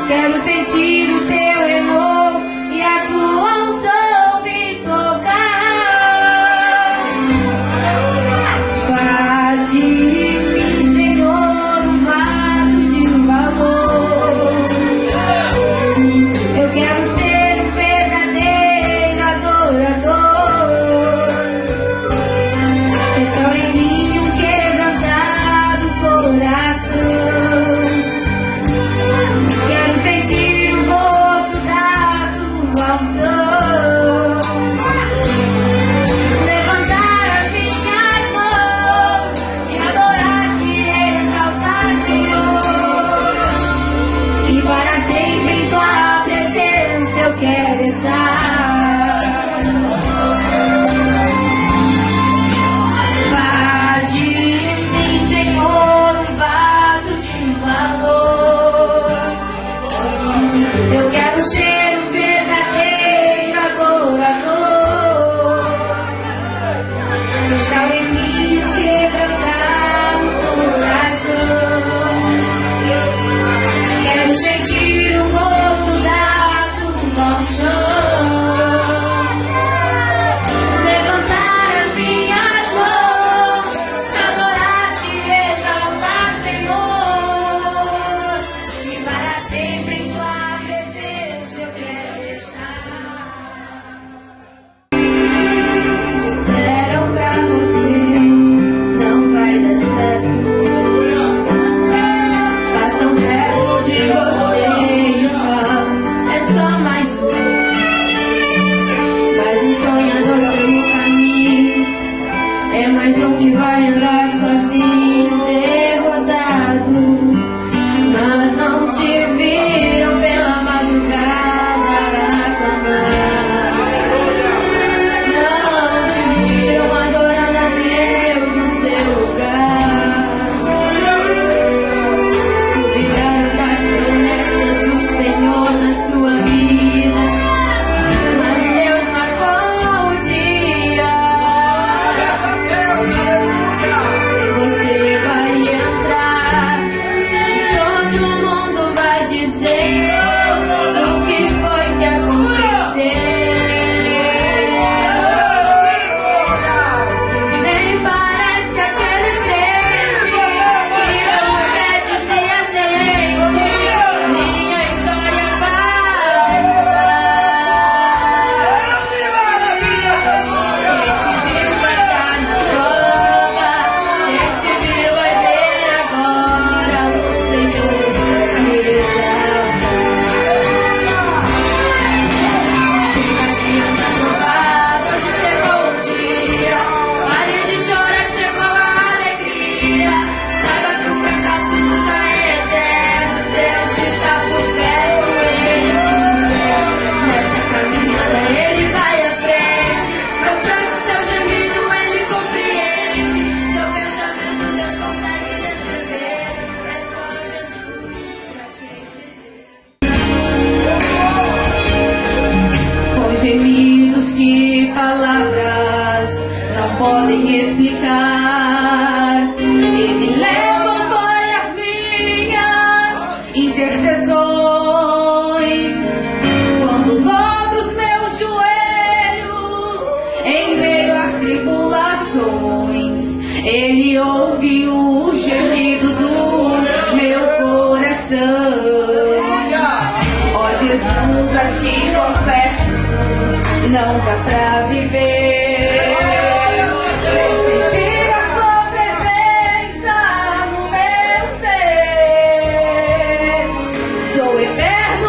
Quero sentir o teu renovo e a tua unção me tocar. Faz de mim, Senhor, um vaso de valor. Eu quero ser um verdadeiro adorador. Restaura em mim um quebrantado coração. Quero sentir o gosto da tua unção. Levantar as minhas mãos e adorar-te e exaltar, Senhor. E para sempre em tua presença eu quero estar. Faz de mim, Senhor, um vaso de valor. Eu quero ser um verdadeiro adorador. Restaura em mim o quebrantado coração. Quero sentir o gosto da tua unção. Levantar as minhas mãos, adorar-te e exaltar, Senhor. E para sempre em tua presença eu quero estar. Disseram pra você, não vai dar certo. Passam perto de você e falam, é só mais um. Mais um sonhador pelo caminho. É mais um que vai andar sozinho, derrotado. Mas não te viram pela madrugada clamar. Não te viram adorando a Deus no seu lugar. Duvidaram das promessas do Senhor na sua vida. Mas Deus marcou o dia. Você vai entrar. Todo mundo vai dizer o que foi que aconteceu. Nem parece aquele crente que não quer dizer a gente. Minha história vai mudar. Quem te viu passar na prova, quem te viu vai ver agora o Senhor te exalta. Chega de andar provado, hoje chegou o dia. Pare de chorar, chegou a alegria. Saiba que o fracasso nunca é eterno. Deus está por perto, Ele te quer. Nessa caminhada Ele vai à frente. Seu pranto, seu gemido Ele compreende. Seu pensamento Deus consegue descrever. É só Jesus pra te entender. Com gemidos que palavras não podem explicar, Ele leva as minhas intercessões. Quando dobro os meus joelhos em meio às tribulações, Ele ouve o gemido do meu coração. Ó Jesus, a ti confesso, não dá pra viver sem sentir a sua presença no meu ser. Sou eterno,